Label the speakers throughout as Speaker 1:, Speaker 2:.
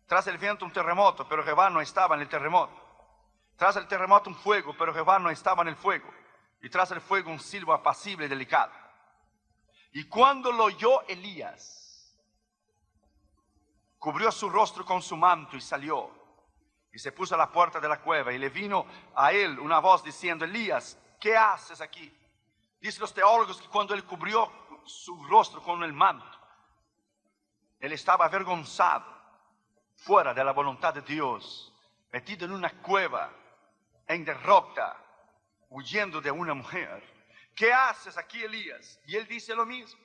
Speaker 1: Tras el viento un terremoto, pero Jehová no estaba en el terremoto. Tras el terremoto un fuego, pero Jehová no estaba en el fuego. Y tras el fuego un silbo apacible y delicado. Y cuando lo oyó Elías, cubrió su rostro con su manto y salió. Y se puso a la puerta de la cueva y le vino a él una voz diciendo: Elías, ¿qué haces aquí? Dicen los teólogos que cuando él cubrió su rostro con el manto, él estaba avergonzado, fuera de la voluntad de Dios, metido en una cueva, en derrota, huyendo de una mujer. ¿Qué haces aquí, Elías? Y él dice lo mismo.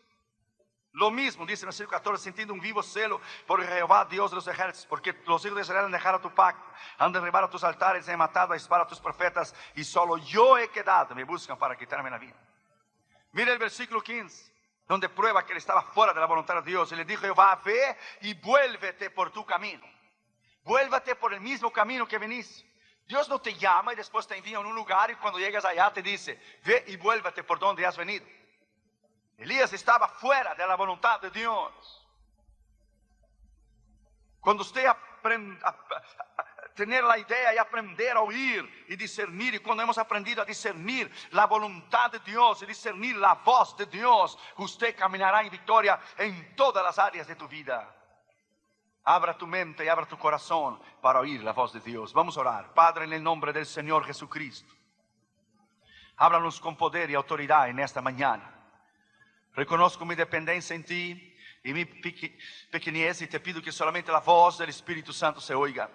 Speaker 1: Lo mismo dice en el versículo 14: sintiendo un vivo celo por Jehová, Dios de los ejércitos, porque los hijos de Israel han dejado tu pacto, han derribado tus altares, han matado a espada a tus profetas, y solo yo he quedado, me buscan para quitarme la vida. Mira el versículo 15, donde prueba que él estaba fuera de la voluntad de Dios. Y le dijo Jehová: ve y vuélvete por tu camino. Vuélvete por el mismo camino que venís. Dios no te llama y después te envía a un lugar y cuando llegas allá te dice: ve y vuélvete por donde has venido. Elías estaba fuera de la voluntad de Dios. Cuando usted aprende a tener la idea y aprender a oír y discernir, y cuando hemos aprendido a discernir la voluntad de Dios y discernir la voz de Dios, usted caminará en victoria en todas las áreas de tu vida. Abra tu mente y abra tu corazón para oír la voz de Dios. Vamos a orar. Padre, en el nombre del Señor Jesucristo, háblanos con poder y autoridad en esta mañana. Reconozco mi dependencia en ti y mi pequeñez, y te pido que solamente la voz del Espíritu Santo se oiga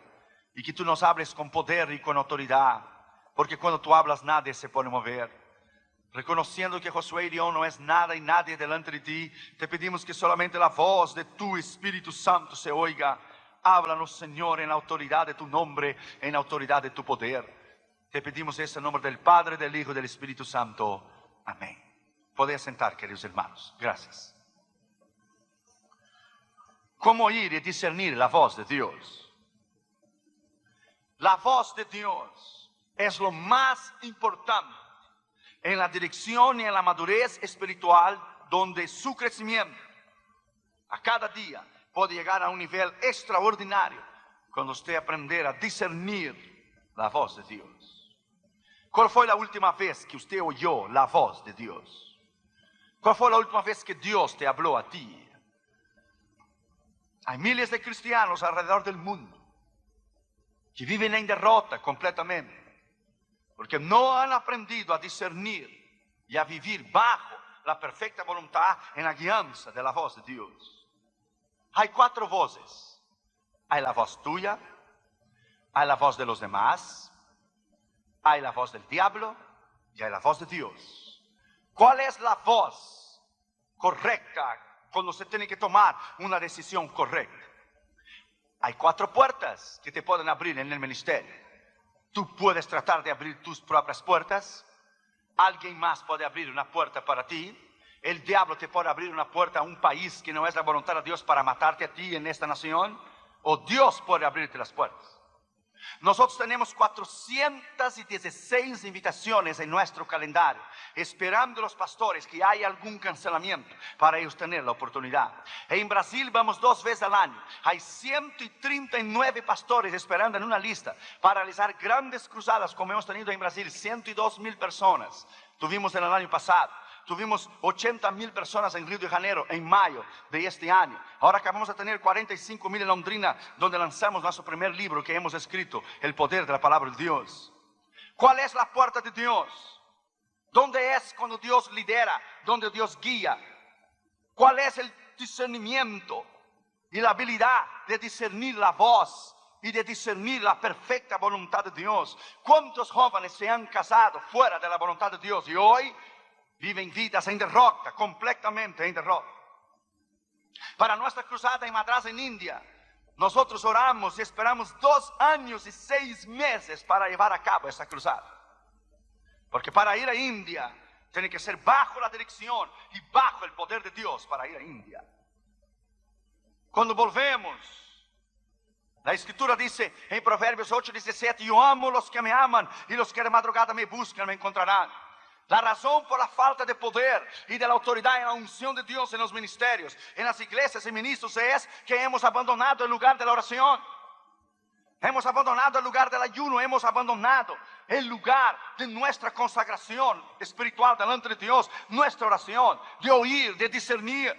Speaker 1: y que tú nos hables con poder y con autoridad, porque cuando tú hablas nadie se puede mover. Reconociendo que Josué y yo no es nada y nadie delante de ti, te pedimos que solamente la voz de tu Espíritu Santo se oiga. Háblanos, Señor, en la autoridad de tu nombre, en la autoridad de tu poder. Te pedimos eso en nombre del Padre, del Hijo y del Espíritu Santo. Amén. Podéis sentar, queridos hermanos. Gracias. ¿Cómo oír y discernir la voz de Dios? La voz de Dios es lo más importante en la dirección y en la madurez espiritual, donde su crecimiento a cada día puede llegar a un nivel extraordinario cuando usted aprender a discernir la voz de Dios. ¿Cuál fue la última vez que usted oyó la voz de Dios? ¿Cuál fue la última vez que Dios te habló a ti? Hay miles de cristianos alrededor del mundo que viven en derrota completamente, porque no han aprendido a discernir y a vivir bajo la perfecta voluntad en la guianza de la voz de Dios. Hay 4 voces. Hay la voz tuya, hay la voz de los demás, hay la voz del diablo y hay la voz de Dios. ¿Cuál es la voz correcta cuando se tiene que tomar una decisión correcta? Hay 4 puertas que te pueden abrir en el ministerio. Tú puedes tratar de abrir tus propias puertas. Alguien más puede abrir una puerta para ti. El diablo te puede abrir una puerta a un país que no es la voluntad de Dios para matarte a ti en esta nación. O Dios puede abrirte las puertas. Nosotros tenemos 416 invitaciones en nuestro calendario, esperando los pastores que haya algún cancelamiento para ellos tener la oportunidad. En Brasil vamos 2 veces al año. Hay 139 pastores esperando en una lista para realizar grandes cruzadas como hemos tenido en Brasil. 102,000 personas tuvimos en el año pasado. Tuvimos 80,000 personas en Río de Janeiro en mayo de este año. Ahora acabamos de tener 45,000 en Londrina, donde lanzamos nuestro primer libro que hemos escrito, El Poder de la Palabra de Dios. ¿Cuál es la puerta de Dios? ¿Dónde es cuando Dios lidera? ¿Dónde Dios guía? ¿Cuál es el discernimiento y la habilidad de discernir la voz y de discernir la perfecta voluntad de Dios? ¿Cuántos jóvenes se han casado fuera de la voluntad de Dios y hoy viven vidas en derrota, completamente en derrota? Para nuestra cruzada en Madras, en India, nosotros oramos y esperamos 2 años y 6 meses para llevar a cabo esa cruzada. Porque para ir a India tiene que ser bajo la dirección y bajo el poder de Dios para ir a India. Cuando volvemos, la Escritura dice en Proverbios 8:17: yo amo los que me aman y los que de madrugada me buscan me encontrarán. La razón por la falta de poder y de la autoridad en la unción de Dios en los ministerios, en las iglesias y ministros, es que hemos abandonado el lugar de la oración. Hemos abandonado el lugar del ayuno, hemos abandonado el lugar de nuestra consagración espiritual delante de Dios, nuestra oración, de oír, de discernir.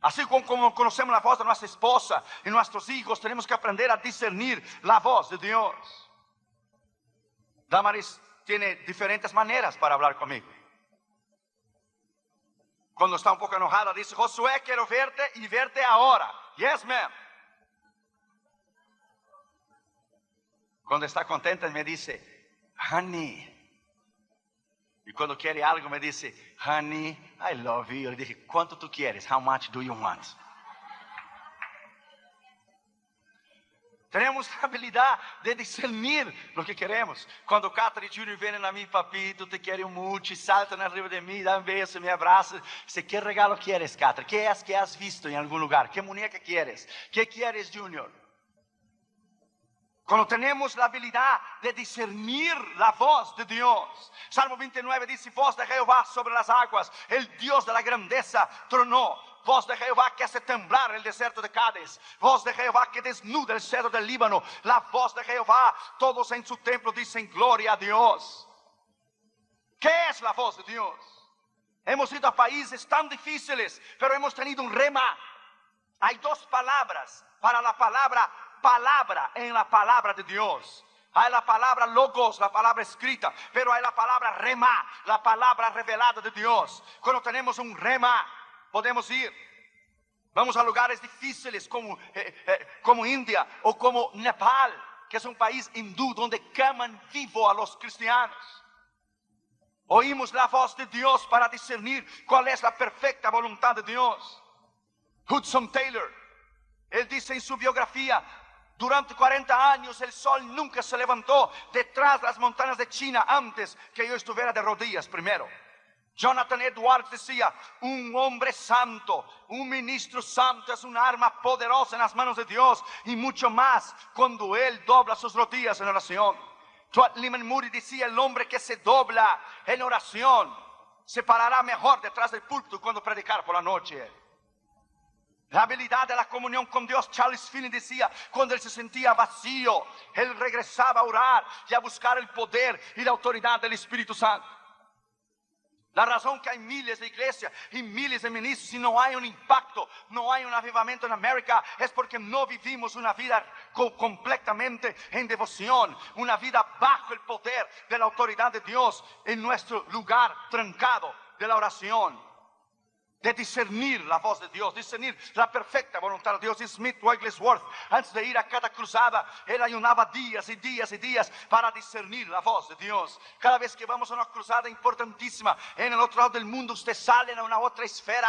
Speaker 1: Así como conocemos la voz de nuestra esposa y nuestros hijos, tenemos que aprender a discernir la voz de Dios. Damaris tiene diferentes maneras para hablar conmigo. Cuando está un poco enojada, dice: Josué, quiero verte y verte ahora. Yes, ma'am. Cuando está contenta me dice: honey. Y cuando quiere algo me dice: honey, I love you. Yo le dije: ¿cuánto tú quieres? How much do you want? Tenemos la habilidad de discernir lo que queremos. Cuando Catherine y Junior vienen a mí: papito, te quiero mucho, y saltan arriba de mí, dan un beso, me abrazan. Dice: ¿qué regalo quieres, Catherine? ¿Qué es que has visto en algún lugar? ¿Qué muñeca quieres? ¿Qué quieres, Junior? Cuando tenemos la habilidad de discernir la voz de Dios. Salmo 29 dice: voz de Jehová sobre las aguas, el Dios de la grandeza tronó. Voz de Jehová que hace temblar el desierto de Cádiz. Voz de Jehová que desnuda el cedro del Líbano. La voz de Jehová, todos en su templo dicen: gloria a Dios. ¿Qué es la voz de Dios? Hemos ido a países tan difíciles, pero hemos tenido un rema. Hay dos palabras para la palabra en la palabra de Dios. Hay la palabra logos, la palabra escrita, pero hay la palabra rema, la palabra revelada de Dios. Cuando tenemos un rema, podemos ir. Vamos a lugares difíciles como India o como Nepal, que es un país hindú donde queman vivo a los cristianos. Oímos la voz de Dios para discernir cuál es la perfecta voluntad de Dios. Hudson Taylor, él dice en su biografía: durante 40 años el sol nunca se levantó detrás de las montañas de China antes que yo estuviera de rodillas primero. Jonathan Edwards decía: un hombre santo, un ministro santo es un arma poderosa en las manos de Dios, y mucho más cuando él dobla sus rodillas en oración. Stuart Lyman Moody decía: el hombre que se dobla en oración se parará mejor detrás del púlpito cuando predicar por la noche. La habilidad de la comunión con Dios. Charles Finney decía: cuando él se sentía vacío, él regresaba a orar y a buscar el poder y la autoridad del Espíritu Santo. La razón que hay miles de iglesias y miles de ministros y no hay un impacto, no hay un avivamiento en América, es porque no vivimos una vida completamente en devoción, una vida bajo el poder de la autoridad de Dios en nuestro lugar trancado de la oración. De discernir la voz de Dios, discernir la perfecta voluntad de Dios. Y Smith Wigglesworth, antes de ir a cada cruzada, él ayunaba días y días y días para discernir la voz de Dios. Cada vez que vamos a una cruzada importantísima en el otro lado del mundo, usted sale a una otra esfera.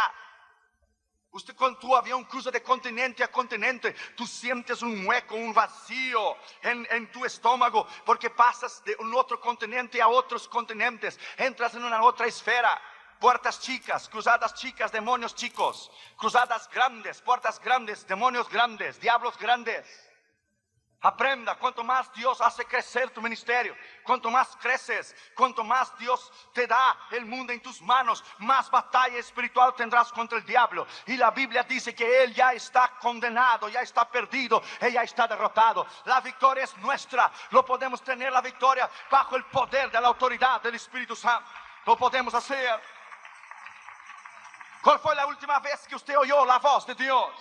Speaker 1: Usted, con tu avión cruza de continente a continente, tú sientes un hueco, un vacío en tu estómago, porque pasas de un otro continente a otros continentes, entras en una otra esfera. Puertas chicas, cruzadas chicas, demonios chicos. Cruzadas grandes, puertas grandes, demonios grandes, diablos grandes. Aprenda: cuanto más Dios hace crecer tu ministerio, cuanto más creces, cuanto más Dios te da el mundo en tus manos, más batalla espiritual tendrás contra el diablo. Y la Biblia dice que él ya está condenado, ya está perdido, él ya está derrotado. La victoria es nuestra. Lo podemos tener, la victoria, bajo el poder de la autoridad del Espíritu Santo. Lo podemos hacer. ¿Cuál fue la última vez que usted oyó la voz de Dios?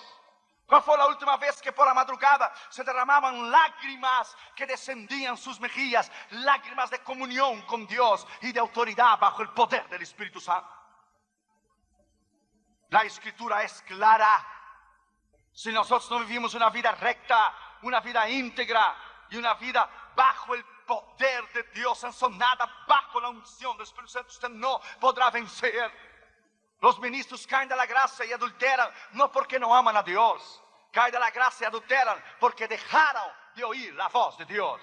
Speaker 1: ¿Cuál fue la última vez que por la madrugada se derramaban lágrimas que descendían sus mejillas? Lágrimas de comunión con Dios y de autoridad bajo el poder del Espíritu Santo. La Escritura es clara. Si nosotros no vivimos una vida recta, una vida íntegra y una vida bajo el poder de Dios, sazonada bajo la unción del Espíritu Santo, usted no podrá vencer. Los ministros caen de la gracia y adulteran, no porque no aman a Dios. Caen de la gracia y adulteran porque dejaron de oír la voz de Dios.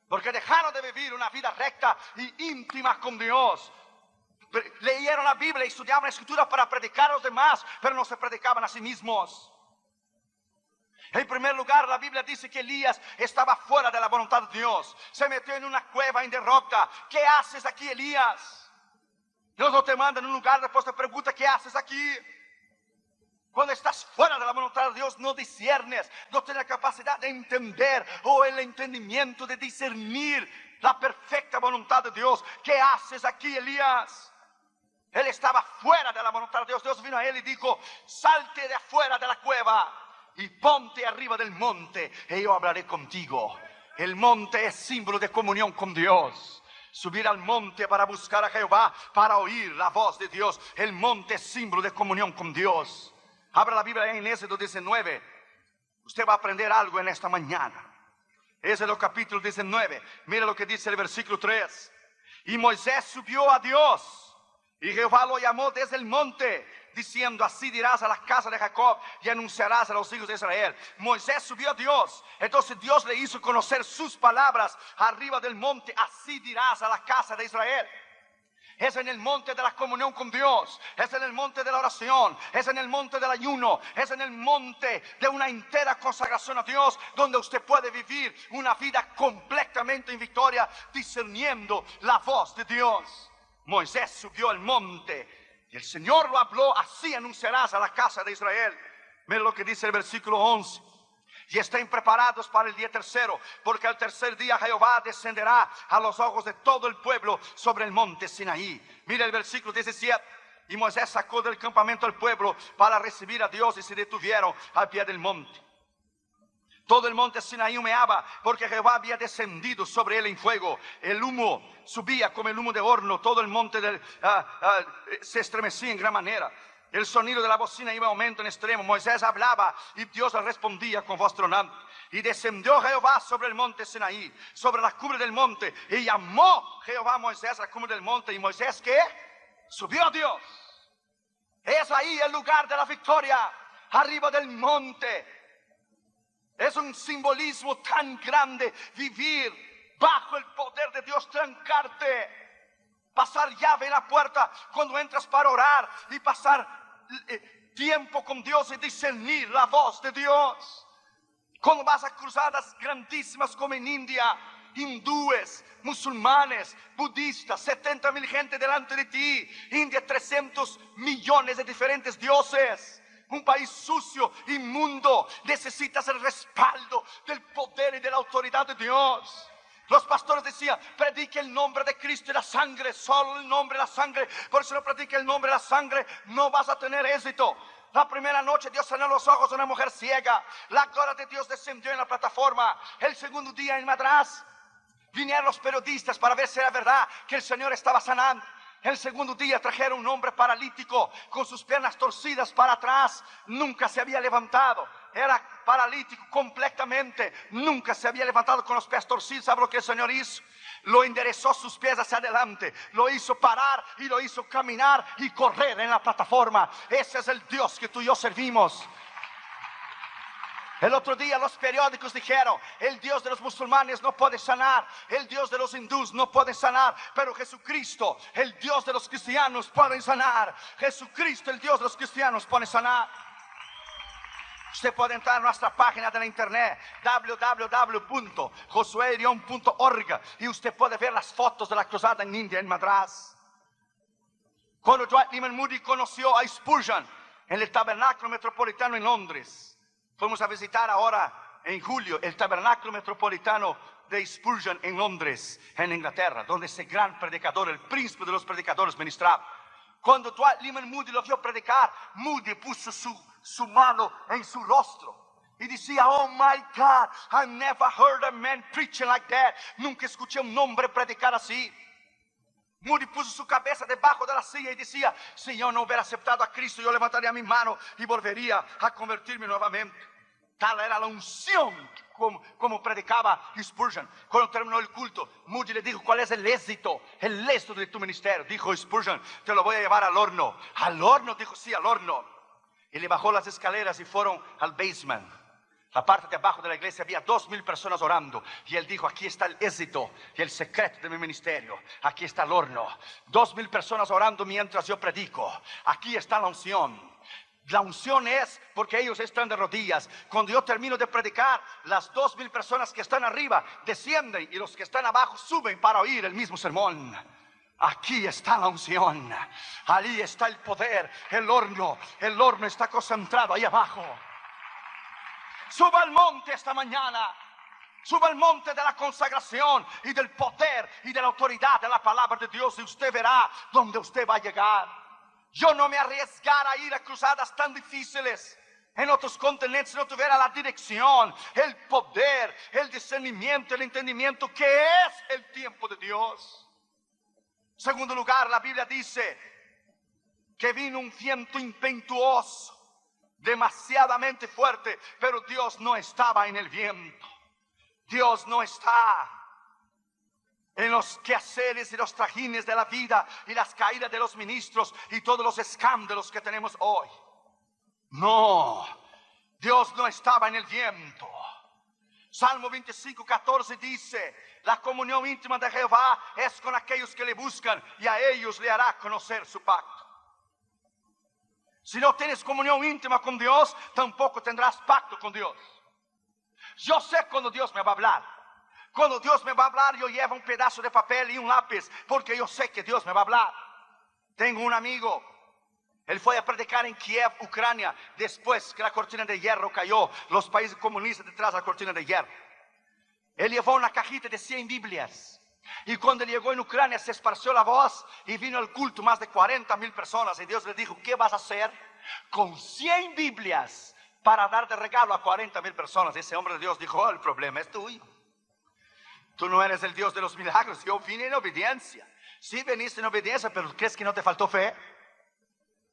Speaker 1: Porque dejaron de vivir una vida recta y íntima con Dios. Leyeron la Biblia y estudiaban la Escritura para predicar a los demás, pero no se predicaban a sí mismos. En primer lugar, la Biblia dice que Elías estaba fuera de la voluntad de Dios. Se metió en una cueva en derrota. ¿Qué haces aquí, Elías? Dios no te manda en un lugar, después te pregunta: ¿qué haces aquí? Cuando estás fuera de la voluntad de Dios, no disiernes, no tienes la capacidad de entender o el entendimiento de discernir la perfecta voluntad de Dios. ¿Qué haces aquí, Elías? Él estaba fuera de la voluntad de Dios. Dios vino a él y dijo: salte de afuera de la cueva y ponte arriba del monte y yo hablaré contigo. El monte es símbolo de comunión con Dios. Subir al monte para buscar a Jehová, para oír la voz de Dios. El monte es símbolo de comunión con Dios. Abra la Biblia en Éxodo 19. Usted va a aprender algo en esta mañana. Éxodo capítulo 19. Mira lo que dice el versículo 3. Y Moisés subió a Dios, y Jehová lo llamó desde el monte, diciendo: así dirás a la casa de Jacob y anunciarás a los hijos de Israel. Moisés subió a Dios, entonces Dios le hizo conocer sus palabras arriba del monte. Así dirás a la casa de Israel. Es en el monte de la comunión con Dios, es en el monte de la oración, es en el monte del ayuno, es en el monte de una entera consagración a Dios, donde usted puede vivir una vida completamente en victoria, discerniendo la voz de Dios. Moisés subió al monte y el Señor lo habló: así anunciarás a la casa de Israel. Mira lo que dice el versículo 11. Y estén preparados para el día tercero, porque al tercer día Jehová descenderá a los ojos de todo el pueblo sobre el monte Sinaí. Mira el versículo 17. Y Moisés sacó del campamento al pueblo para recibir a Dios, y se detuvieron al pie del monte. Todo el monte Sinaí humeaba, porque Jehová había descendido sobre él en fuego. El humo subía como el humo de horno. Todo el monte se estremecía en gran manera. El sonido de la bocina iba en aumento en extremo. Moisés hablaba y Dios le respondía con voz tronante. Y descendió Jehová sobre el monte Sinaí, sobre la cumbre del monte, y llamó Jehová a Moisés a la cumbre del monte. Y Moisés, ¿qué? Subió a Dios. Es ahí el lugar de la victoria, arriba del monte. Es un simbolismo tan grande, vivir bajo el poder de Dios, trancarte, pasar llave en la puerta cuando entras para orar, y pasar tiempo con Dios y discernir la voz de Dios. Cuando vas a cruzadas grandísimas como en India, hindúes, musulmanes, budistas, 70,000 gente delante de ti. India, 300 millones de diferentes dioses. Un país sucio, inmundo. Necesitas el respaldo del poder y de la autoridad de Dios. Los pastores decían: predique el nombre de Cristo y la sangre, solo el nombre y la sangre. Por eso no predique el nombre y la sangre, no vas a tener éxito. La primera noche Dios sanó los ojos de una mujer ciega. La gloria de Dios descendió en la plataforma. El segundo día en Madras vinieron los periodistas para ver si era verdad que el Señor estaba sanando. El segundo día trajeron un hombre paralítico con sus piernas torcidas para atrás. Nunca se había levantado. Era paralítico completamente. Nunca se había levantado con los pies torcidos. ¿Sabe lo que el Señor hizo? Lo enderezó sus pies hacia adelante. Lo hizo parar y lo hizo caminar y correr en la plataforma. Ese es el Dios que tú y yo servimos. El otro día los periódicos dijeron: el Dios de los musulmanes no puede sanar, el Dios de los hindúes no puede sanar, pero Jesucristo, el Dios de los cristianos, puede sanar. Jesucristo, el Dios de los cristianos, puede sanar. Usted puede entrar a nuestra página de la internet, www.josuerion.org, y usted puede ver las fotos de la cruzada en India, en Madras. Cuando Dwight Lyman Moody conoció a Spurgeon en el Tabernáculo Metropolitano en Londres, fuimos a visitar ahora en julio el Tabernáculo Metropolitano de Spurgeon en Londres, en Inglaterra, donde ese gran predicador, el príncipe de los predicadores, ministraba. Cuando Dwight Lyman Moody lo vio predicar, Moody puso su mano en su rostro y decía: oh my God, I never heard a man preaching like that. Nunca escuché un hombre predicar así. Moody puso su cabeza debajo de la silla y decía: si yo no hubiera aceptado a Cristo, yo levantaría mi mano y volvería a convertirme nuevamente. Tal era la unción como predicaba Spurgeon. Cuando terminó el culto, Moody le dijo: ¿cuál es el éxito de tu ministerio? Dijo Spurgeon: te lo voy a llevar al horno. ¿Al horno? Dijo: sí, al horno. Y le bajó las escaleras y fueron al basement. La parte de abajo de la iglesia había 2,000 personas orando. Y él dijo: aquí está el éxito y el secreto de mi ministerio. Aquí está el horno. 2,000 personas orando mientras yo predico. Aquí está la unción. La unción es porque ellos están de rodillas. Cuando yo termino de predicar, las 2,000 personas que están arriba descienden y los que están abajo suben para oír el mismo sermón. Aquí está la unción, allí está el poder, el horno está concentrado ahí abajo. Suba al monte esta mañana, suba al monte de la consagración y del poder y de la autoridad de la palabra de Dios, y usted verá dónde usted va a llegar. Yo no me arriesgara a ir a cruzadas tan difíciles en otros continentes si no tuviera la dirección, el poder, el discernimiento, el entendimiento que es el tiempo de Dios. Segundo lugar, la Biblia dice que vino un viento impetuoso, demasiadamente fuerte, pero Dios no estaba en el viento. Dios no está en los quehaceres y los trajines de la vida y las caídas de los ministros y todos los escándalos que tenemos hoy. No, Dios no estaba en el viento. Salmo 25:14 dice: la comunión íntima de Jehová es con aquellos que le buscan, y a ellos le hará conocer su pacto. Si no tienes comunión íntima con Dios, tampoco tendrás pacto con Dios. Yo sé cuando Dios me va a hablar. Cuando Dios me va a hablar, yo llevo un pedazo de papel y un lápiz, porque yo sé que Dios me va a hablar. Tengo un amigo, él fue a predicar en Kiev, Ucrania, después que la cortina de hierro cayó, los países comunistas detrás de la cortina de hierro. Él llevó una cajita de 100 Biblias, y cuando llegó en Ucrania se esparció la voz y vino al culto más de 40,000 personas, y Dios le dijo: ¿qué vas a hacer con 100 Biblias para dar de regalo a 40,000 personas? Ese hombre de Dios dijo: oh, el problema es tuyo. Tú no eres el Dios de los milagros. Yo vine en obediencia. Sí veniste en obediencia, pero ¿crees que no te faltó fe?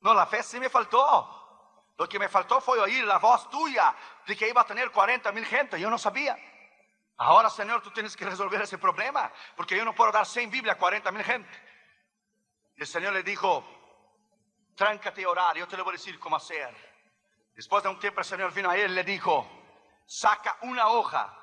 Speaker 1: No, la fe sí me faltó. Lo que me faltó fue oír la voz tuya de que iba a tener 40,000 gente. Yo no sabía. Ahora, Señor, tú tienes que resolver ese problema, porque yo no puedo dar 100 Biblias a 40,000 gente. El Señor le dijo: tráncate a orar, yo te lo voy a decir cómo hacer. Después de un tiempo el Señor vino a él y le dijo: saca una hoja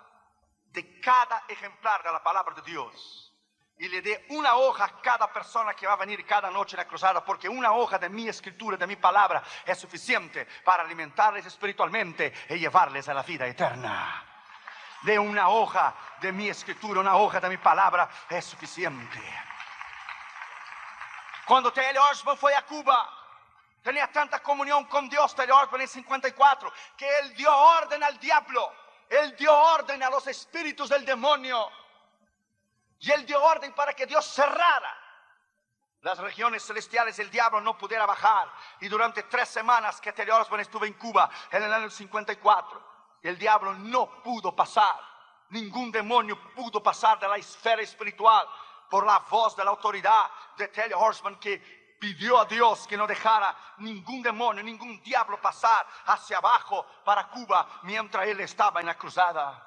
Speaker 1: de cada ejemplar de la palabra de Dios y le dé una hoja a cada persona que va a venir cada noche en la cruzada, porque una hoja de mi escritura, de mi palabra, es suficiente para alimentarles espiritualmente y llevarles a la vida eterna. De una hoja de mi escritura, una hoja de mi palabra es suficiente. Cuando T.L. Osborne fue a Cuba, tenía tanta comunión con Dios, T.L. Osborne en 54, que él dio orden al diablo, él dio orden a los espíritus del demonio, y él dio orden para que Dios cerrara las regiones celestiales, el diablo no pudiera bajar. Y durante 3 semanas que T.L. Osborne estuvo en Cuba en el año 54, el diablo no pudo pasar, ningún demonio pudo pasar de la esfera espiritual, por la voz de la autoridad de T.L. Osborne, que pidió a Dios que no dejara ningún demonio, ningún diablo pasar hacia abajo para Cuba mientras él estaba en la cruzada.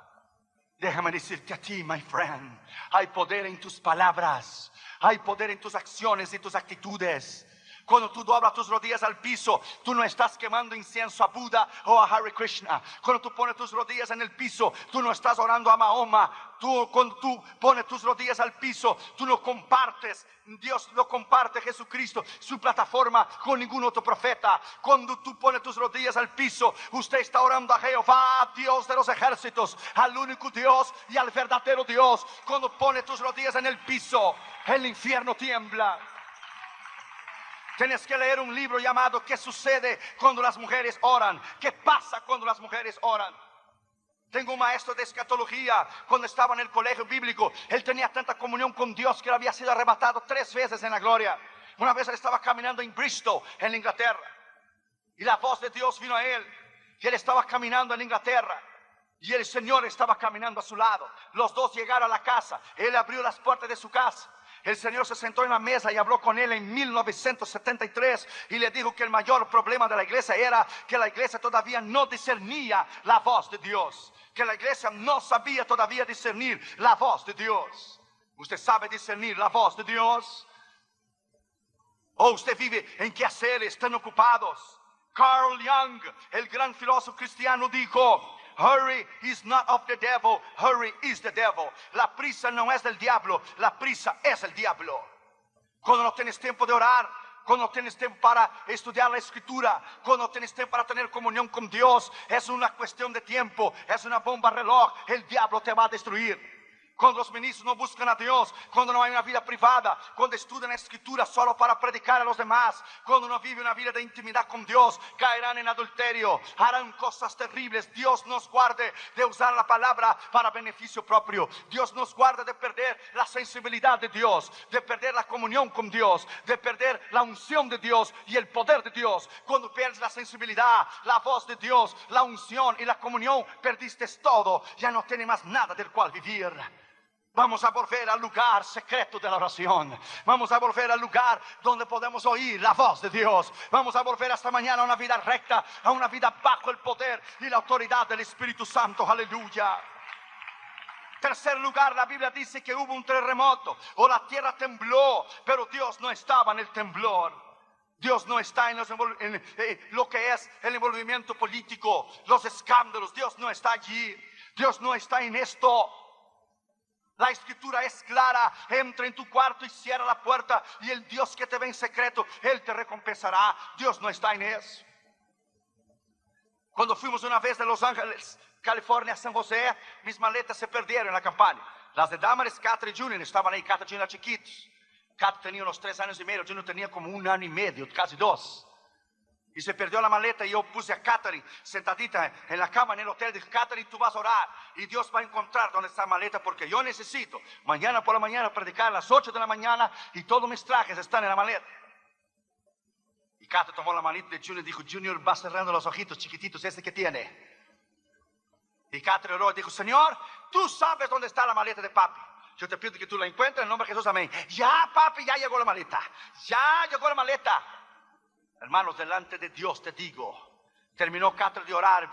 Speaker 1: Déjame decirte a ti, my friend, hay poder en tus palabras, hay poder en tus acciones y tus actitudes. Cuando tú doblas tus rodillas al piso, tú no estás quemando incienso a Buda o a Hare Krishna. Cuando tú pones tus rodillas en el piso, tú no estás orando a Mahoma. Cuando tú pones tus rodillas al piso, tú no compartes, Dios no comparte Jesucristo, su plataforma, con ningún otro profeta. Cuando tú pones tus rodillas al piso, usted está orando a Jehová, Dios de los ejércitos, al único Dios y al verdadero Dios. Cuando pones tus rodillas en el piso, el infierno tiembla. Tienes que leer un libro llamado ¿Qué sucede cuando las mujeres oran? ¿Qué pasa cuando las mujeres oran? Tengo un maestro de escatología. Cuando estaba en el colegio bíblico, él tenía tanta comunión con Dios que él había sido arrebatado 3 veces en la gloria. Una vez él estaba caminando en Bristol, en Inglaterra, y la voz de Dios vino a él, y él estaba caminando en Inglaterra, y el Señor estaba caminando a su lado. Los dos llegaron a la casa. Él abrió las puertas de su casa. El Señor se sentó en la mesa y habló con él en 1973 y le dijo que el mayor problema de la iglesia era que la iglesia todavía no discernía la voz de Dios, que la iglesia no sabía todavía discernir la voz de Dios. ¿Usted sabe discernir la voz de Dios? ¿O usted vive en quehaceres tan ocupados? Carl Jung, el gran filósofo cristiano, dijo: hurry is not of the devil, hurry is the devil. La prisa no es del diablo, la prisa es el diablo. Cuando no tienes tiempo de orar, cuando no tienes tiempo para estudiar la escritura, cuando no tienes tiempo para tener comunión con Dios, es una cuestión de tiempo, es una bomba reloj, el diablo te va a destruir. Cuando los ministros no buscan a Dios, cuando no hay una vida privada, cuando estudian la escritura solo para predicar a los demás, cuando no vive una vida de intimidad con Dios, caerán en adulterio, harán cosas terribles. Dios nos guarde de usar la palabra para beneficio propio. Dios nos guarde de perder la sensibilidad de Dios, de perder la comunión con Dios, de perder la unción de Dios y el poder de Dios. Cuando pierdes la sensibilidad, la voz de Dios, la unción y la comunión, perdiste todo. Ya no tienes más nada del cual vivir. Vamos a volver al lugar secreto de la oración. Vamos a volver al lugar donde podemos oír la voz de Dios. Vamos a volver esta mañana a una vida recta, a una vida bajo el poder y la autoridad del Espíritu Santo. Aleluya. Tercer lugar, la Biblia dice que hubo un terremoto o la tierra tembló, pero Dios no estaba en el temblor. Dios no está en lo que es el envolvimiento político, los escándalos. Dios no está allí. Dios no está en esto. La escritura es clara: entra en tu cuarto y cierra la puerta, y el Dios que te ve en secreto, Él te recompensará. Dios no está en eso. Cuando fuimos una vez de Los Ángeles, California, a San José, mis maletas se perdieron en la campaña. Las de Damaris, Catherine y Junior estaban ahí. Catherine era chiquitos. Catherine tenía unos 3 años y medio, Junior tenía como 1 año y medio, casi 2. Y se perdió la maleta y yo puse a Catherine sentadita en la cama en el hotel. Dije: Catherine, tú vas a orar y Dios va a encontrar dónde está la maleta, porque yo necesito mañana por la mañana predicar a las 8 de la mañana y todos mis trajes están en la maleta. Y Catherine tomó la manita de Junior y dijo: Junior, va cerrando los ojitos chiquititos, ese que tiene. Y Catherine oró y dijo: Señor, tú sabes dónde está la maleta de papi. Yo te pido que tú la encuentres en el nombre de Jesús, amén. Ya, papi, ya llegó la maleta. Ya llegó la maleta. Hermanos, delante de Dios te digo, terminó Catherine de orar,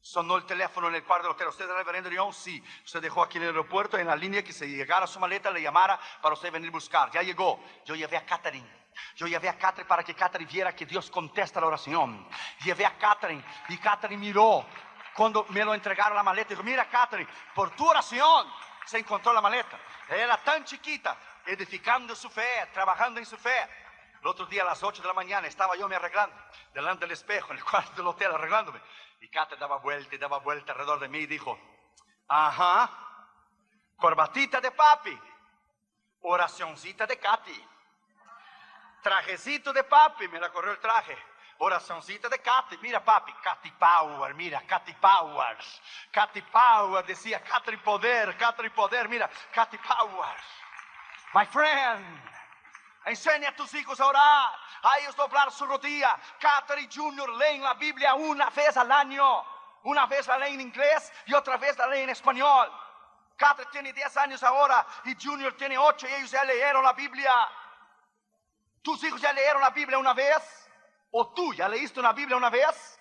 Speaker 1: sonó el teléfono en el cuarto del hotel. ¿Usted es el reverendo León? Sí. Usted dejó aquí en el aeropuerto, en la línea, que se llegara su maleta, le llamara para usted venir a buscar. Ya llegó. Yo llevé a Catherine. Yo llevé a Catherine para que Catherine viera que Dios contesta la oración. Llevé a Catherine y Catherine miró. Cuando me lo entregaron la maleta, dijo: mira, Catherine, por tu oración se encontró la maleta. Era tan chiquita, edificando su fe, trabajando en su fe. El otro día a las 8 de la mañana estaba yo me arreglando delante del espejo en el cuarto del hotel, arreglándome. Y Catherine daba vuelta alrededor de mí y dijo: ajá, corbatita de papi, oracioncita de Katy, trajecito de papi, me la corrió el traje, oracioncita de Katy. Mira, papi, Katy Power, mira, Katy Power. Katy Power, decía Catherine Poder, mira, Katy Power. My friend, enseña a tus hijos a orar, a ellos doblar su rodilla. Catherine Junior leen la Biblia una vez al año. Una vez la leen en inglés y otra vez la leen en español. Catherine tiene 10 años ahora y Junior tiene 8 y ellos ya leyeron la Biblia. ¿Tus hijos ya leyeron la Biblia una vez? ¿O tú ya leíste una Biblia una vez?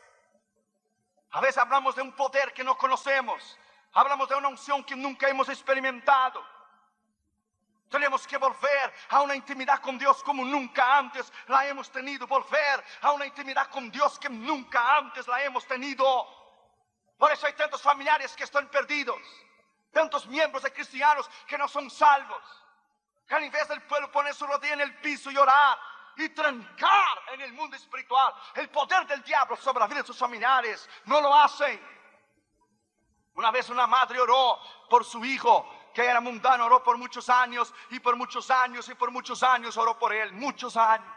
Speaker 1: A veces hablamos de un poder que no conocemos. Hablamos de una unción que nunca hemos experimentado. Tenemos que volver a una intimidad con Dios como nunca antes la hemos tenido. Volver a una intimidad con Dios que nunca antes la hemos tenido. Por eso hay tantos familiares que están perdidos. Tantos miembros de cristianos que no son salvos. Que en vez del pueblo poner su rodilla en el piso y orar y trancar en el mundo espiritual el poder del diablo sobre la vida de sus familiares, no lo hacen. Una vez una madre oró por su hijo que era mundano, oró por muchos años y por muchos años y por muchos años oró por él, muchos años.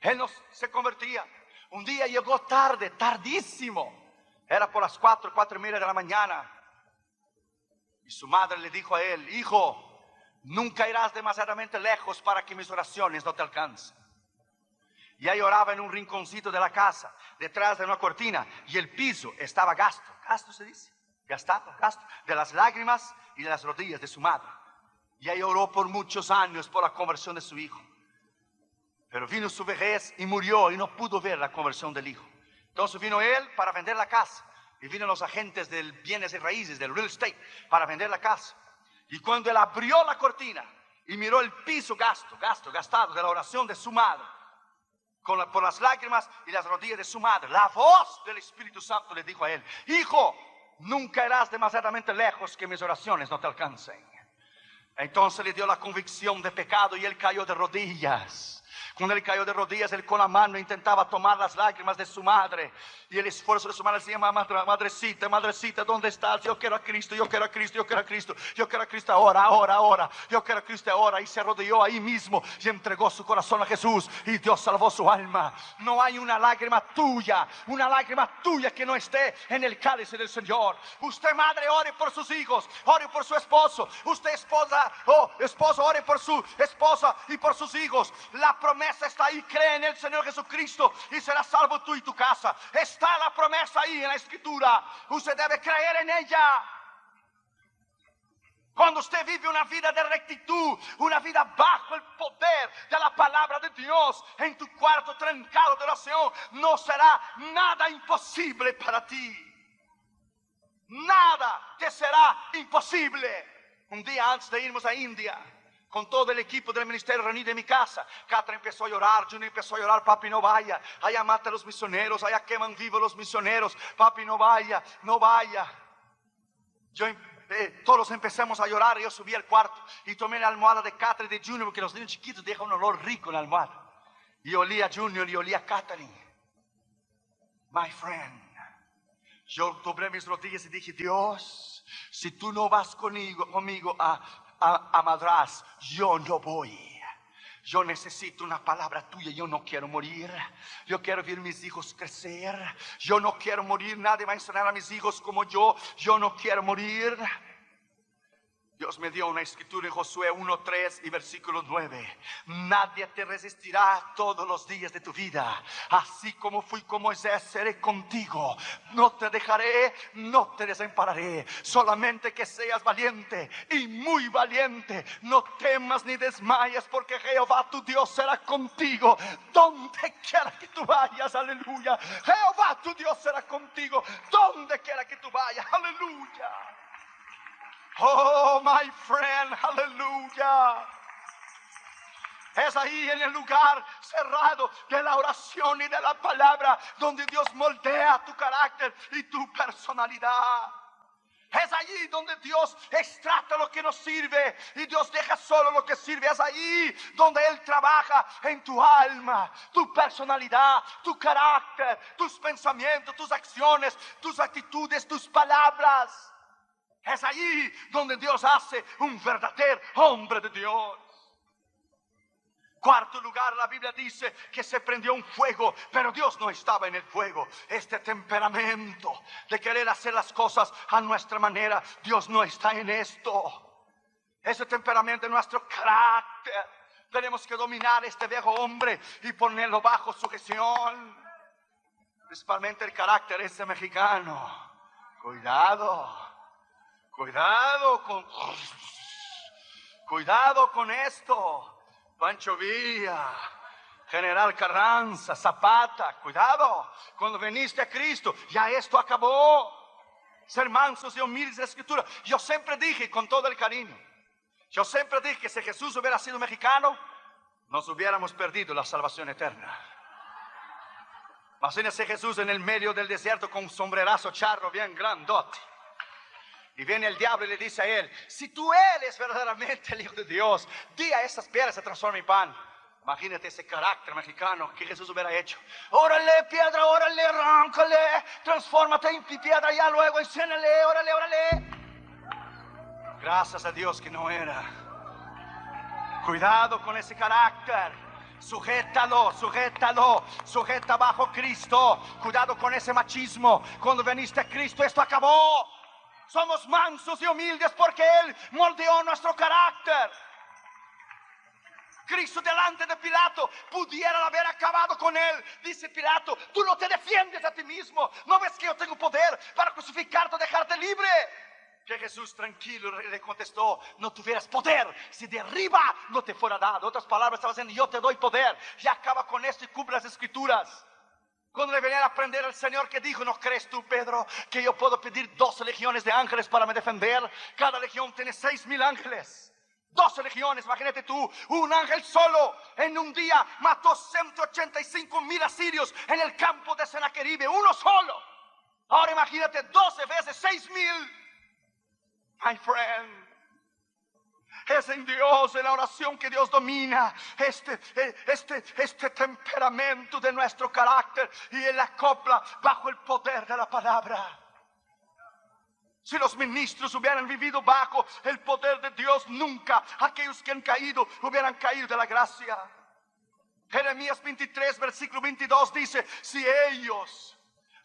Speaker 1: Él no se convertía. Un día llegó tarde, tardísimo. Era por las 4:30 de la mañana. Y su madre le dijo a él: hijo, nunca irás demasiadamente lejos para que mis oraciones no te alcancen. Y ahí oraba en un rinconcito de la casa, detrás de una cortina, y el piso estaba gasto se dice, gasto, de las lágrimas y de las rodillas de su madre. Y ahí oró por muchos años por la conversión de su hijo. Pero vino su vejez y murió y no pudo ver la conversión del hijo. Entonces vino él para vender la casa. Y vino los agentes del bienes y raíces, del real estate, para vender la casa. Y cuando él abrió la cortina y miró el piso gastado de la oración de su madre, por las lágrimas y las rodillas de su madre, la voz del Espíritu Santo le dijo a él: hijo, nunca irás demasiadamente lejos que mis oraciones no te alcancen. Entonces le dio la convicción de pecado y él cayó de rodillas. Cuando él cayó de rodillas, él con la mano intentaba tomar las lágrimas de su madre. Y el esfuerzo de su madre decía: madrecita, madrecita, ¿dónde estás? Yo quiero a Cristo, yo quiero a Cristo, yo quiero a Cristo. Yo quiero a Cristo ahora, ahora, ahora. Yo quiero a Cristo ahora. Y se arrodilló ahí mismo y entregó su corazón a Jesús. Y Dios salvó su alma. No hay una lágrima tuya que no esté en el cáliz del Señor. Usted, madre, ore por sus hijos, ore por su esposo. Usted, esposa, esposo, ore por su esposa y por sus hijos. La promesa está ahí. Cree en el Señor Jesucristo y serás salvo tú y tu casa. Está la promesa ahí en la Escritura. Usted debe creer en ella. Cuando usted vive una vida de rectitud, una vida bajo el poder de la palabra de Dios, en tu cuarto trancado de oración, no será nada imposible para ti. Nada te será imposible. Un día antes de irnos a India, con todo el equipo del ministerio reunido en mi casa, Catra empezó a llorar, Junior empezó a llorar: papi, no vaya, allá matan a los misioneros, allá queman vivos los misioneros, papi, no vaya, no vaya. Todos empezamos a llorar. Yo subí al cuarto y tomé la almohada de Catra y de Junior, porque los niños chiquitos dejan un olor rico en la almohada. Y olí a Junior y olí a Catherine. My friend, yo doblé mis rodillas y dije: Dios, si tú no vas conmigo a Madrás, yo no voy. Yo necesito una palabra tuya. Yo no quiero morir. Yo quiero ver mis hijos crecer. Yo no quiero morir. Nadie va a enseñar a mis hijos como yo. Yo no quiero morir. Dios me dio una escritura en Josué 1:3 y versículo 9. Nadie te resistirá todos los días de tu vida. Así como fui con Moisés, seré contigo. No te dejaré, no te desampararé. Solamente que seas valiente y muy valiente. No temas ni desmayes, porque Jehová tu Dios será contigo donde quiera que tú vayas. Aleluya. Jehová tu Dios será contigo donde quiera que tú vayas. Aleluya. Oh, my friend, aleluya. Es ahí en el lugar cerrado de la oración y de la palabra donde Dios moldea tu carácter y tu personalidad. Es allí donde Dios extracta lo que nos sirve y Dios deja solo lo que sirve. Es allí donde Él trabaja en tu alma, tu personalidad, tu carácter, tus pensamientos, tus acciones, tus actitudes, tus palabras. Es allí donde Dios hace un verdadero hombre de Dios. Cuarto lugar, la Biblia dice que se prendió un fuego, pero Dios no estaba en el fuego. Este temperamento de querer hacer las cosas a nuestra manera, Dios no está en esto. Ese temperamento es nuestro carácter. Tenemos que dominar este viejo hombre y ponerlo bajo sujeción. Principalmente el carácter ese mexicano. Cuidado con esto. Pancho Villa, General Carranza, Zapata, cuidado. Cuando viniste a Cristo, ya esto acabó. Ser mansos y humildes de la Escritura. Yo siempre dije, con todo el cariño, yo siempre dije que si Jesús hubiera sido mexicano, nos hubiéramos perdido la salvación eterna. Imagínese Jesús en el medio del desierto con un sombrerazo charro bien grandote. Y viene el diablo y le dice a él: si tú eres verdaderamente el Hijo de Dios, di a estas piedras se transformen en pan. Imagínate ese carácter mexicano que Jesús hubiera hecho. Órale, piedra, órale, arráncale, transfórmate en piedra, ya luego enciéndele, órale. Gracias a Dios que no era. Cuidado con ese carácter. Sujeta bajo Cristo. Cuidado con ese machismo. Cuando viniste a Cristo, esto acabó. Somos mansos y humildes porque Él moldeó nuestro carácter. Cristo delante de Pilato pudieran haber acabado con Él. Dice Pilato: tú no te defiendes a ti mismo. ¿No ves que yo tengo poder para crucificarte o dejarte libre? Que Jesús tranquilo le contestó: no tuvieras poder si de arriba no te fuera dado. Otras palabras, estaba diciendo: yo te doy poder. Y acaba con esto y cumple las Escrituras. Cuando le venía a aprender al Señor, que dijo: ¿no crees tú, Pedro, que yo puedo pedir 12 legiones de ángeles para me defender? Cada legión tiene 6,000 ángeles. 12 legiones, imagínate tú, un ángel solo en un día mató 185,000 asirios en el campo de Senaqueribe, uno solo. Ahora imagínate 12 veces 6,000. My friend, Es en Dios, en la oración, que Dios domina este temperamento de nuestro carácter y Él acopla bajo el poder de la palabra. Si los ministros hubieran vivido bajo el poder de Dios, nunca aquellos que han caído hubieran caído de la gracia. Jeremías 23, versículo 22 dice: si ellos,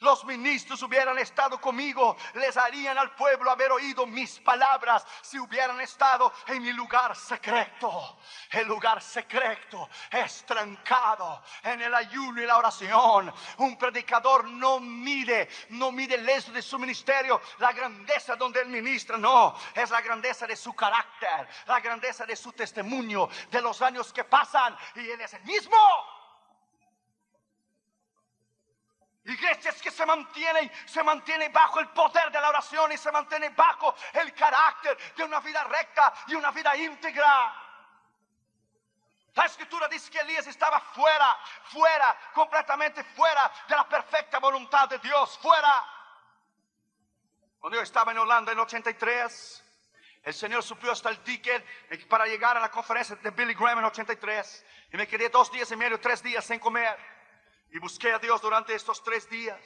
Speaker 1: los ministros, hubieran estado conmigo, les harían al pueblo haber oído mis palabras. Si hubieran estado en mi lugar secreto. El lugar secreto es trancado en el ayuno y la oración. Un predicador no mide el éxito de su ministerio, la grandeza donde él ministra. No, es la grandeza de su carácter, la grandeza de su testimonio, de los años que pasan, y él es el mismo. Iglesias que se mantienen bajo el poder de la oración y se mantienen bajo el carácter de una vida recta y una vida íntegra. La escritura dice que Elías estaba fuera, completamente fuera de la perfecta voluntad de Dios, fuera. Cuando yo estaba en Holanda en 83, el Señor suplió hasta el ticket para llegar a la conferencia de Billy Graham en 83, y me quedé 2 días y medio, 3 días sin comer. Y busqué a Dios durante estos 3 días.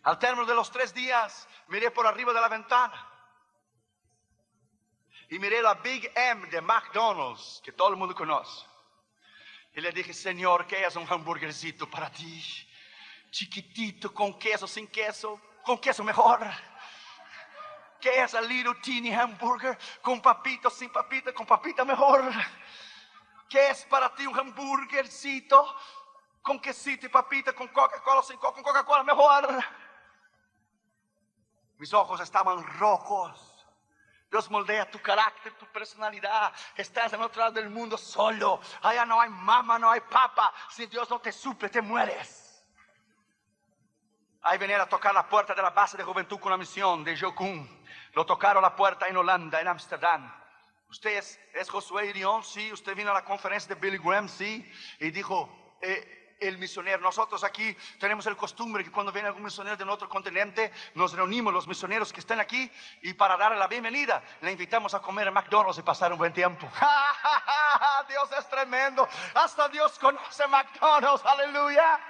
Speaker 1: Al término de los 3 días, miré por arriba de la ventana y miré la Big M de McDonald's, que todo el mundo conoce. Y le dije: Señor, ¿qué es un hamburguercito para ti? Chiquitito, con queso, sin queso, con queso mejor. ¿Qué es el little teeny hamburger? Con papita, sin papita, con papita mejor. ¿Qué es para ti un hamburguercito? Con quesito y papita, con Coca-Cola, sin Coca, con Coca-Cola mejor. Mis ojos estaban rojos. Dios moldea tu carácter, tu personalidad. Estás en otro lado del mundo solo. Allá no hay mamá, no hay papá. Si Dios no te suple, te mueres. Ahí venía a tocar la puerta de la base de juventud con la misión de Jocum. Lo tocaron la puerta en Holanda, en Ámsterdam. Usted es Josué Irión, sí. Usted vino a la conferencia de Billy Graham, sí. Y dijo: el misionero. Nosotros aquí tenemos el costumbre que cuando viene algún misionero de otro continente, nos reunimos los misioneros que están aquí, y para darle la bienvenida le invitamos a comer a McDonald's y pasar un buen tiempo. Dios es tremendo. Hasta Dios conoce McDonald's. Aleluya.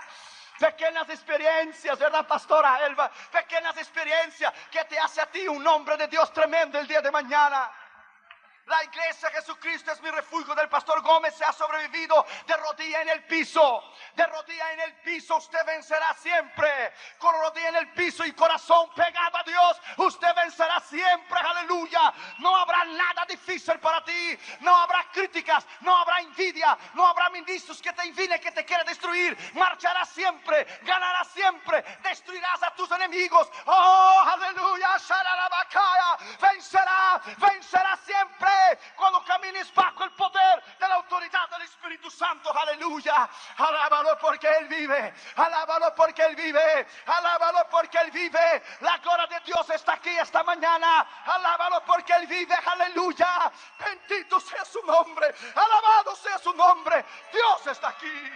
Speaker 1: Pequeñas experiencias, ¿verdad, pastora Elba? Pequeñas experiencias que te hace a ti un hombre de Dios tremendo el día de mañana. La iglesia Jesucristo es mi refugio del pastor Gómez se ha sobrevivido de rodilla en el piso. De rodilla en el piso usted vencerá siempre. Con rodilla en el piso y corazón pegado a Dios, usted vencerá siempre. Aleluya. No habrá nada difícil para ti. No habrá críticas, no habrá envidia, no habrá ministros que te envidien, que te quieran destruir. Marcharás siempre, ganarás siempre, destruirás a tus enemigos. Oh, aleluya. Vencerá siempre. Cuando camines bajo el poder de la autoridad del Espíritu Santo. Aleluya. Alábalo porque Él vive. Alábalo porque Él vive. Alábalo porque Él vive. La gloria de Dios está aquí esta mañana. Alábalo porque Él vive. Aleluya. Bendito sea su nombre. Alabado sea su nombre. Dios está aquí.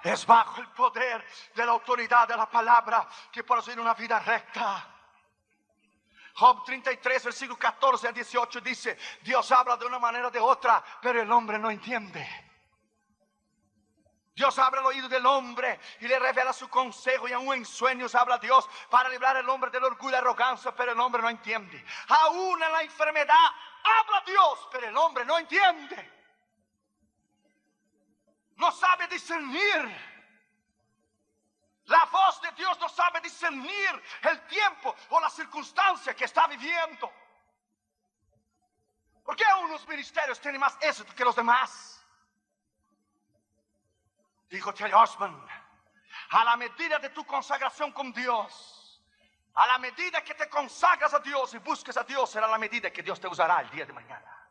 Speaker 1: Es bajo el poder de la autoridad de la palabra que podemos vivir una vida recta. Job 33, versículo 14 a 18 dice: Dios habla de una manera o de otra, pero el hombre no entiende. Dios abre el oído del hombre y le revela su consejo, y aún en sueños habla Dios para librar al hombre del orgullo y arrogancia, pero el hombre no entiende. Aún en la enfermedad habla Dios, pero el hombre no entiende. No sabe discernir. La voz de Dios no sabe discernir el tiempo o la circunstancia que está viviendo. ¿Por qué unos ministerios tienen más éxito que los demás? Dijo Terry Osmond: a la medida de tu consagración con Dios, a la medida que te consagras a Dios y busques a Dios, será la medida que Dios te usará el día de mañana.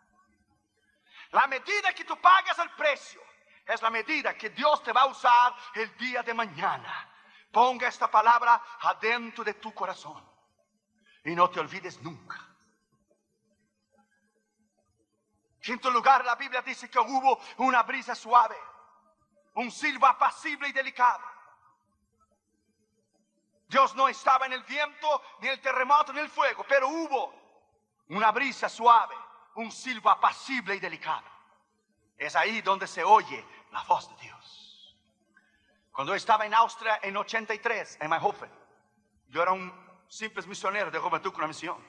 Speaker 1: La medida que tú pagas el precio es la medida que Dios te va a usar el día de mañana. Ponga esta palabra adentro de tu corazón y no te olvides nunca. En quinto lugar, la Biblia dice que hubo una brisa suave. un silbo apacible y delicado. Dios no estaba en el viento, ni el terremoto, ni el fuego, pero hubo una brisa suave, un silbo apacible y delicado. Es ahí donde se oye la voz de Dios. Cuando estaba en Austria en 83, en Mayhofen, yo era un simple misionero de Juventud con una Misión.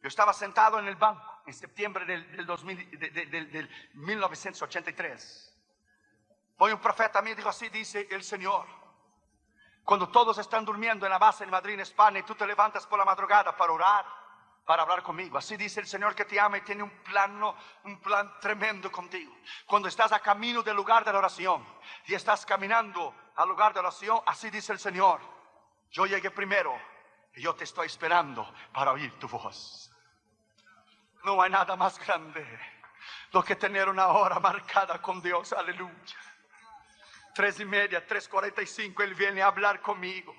Speaker 1: Yo estaba sentado en el banco en septiembre del 1983. Hoy un profeta me dijo: así dice el Señor, cuando todos están durmiendo en la base en Madrid, en España, y tú te levantas por la madrugada para orar, para hablar conmigo. Así dice el Señor que te ama y tiene un plan tremendo contigo. Cuando estás a camino del lugar de la oración y estás caminando al lugar de oración, así dice el Señor: yo llegué primero y yo te estoy esperando para oír tu voz. No hay nada más grande lo que tener una hora marcada con Dios. Aleluya. 3:30, 3:45, Él viene a hablar conmigo.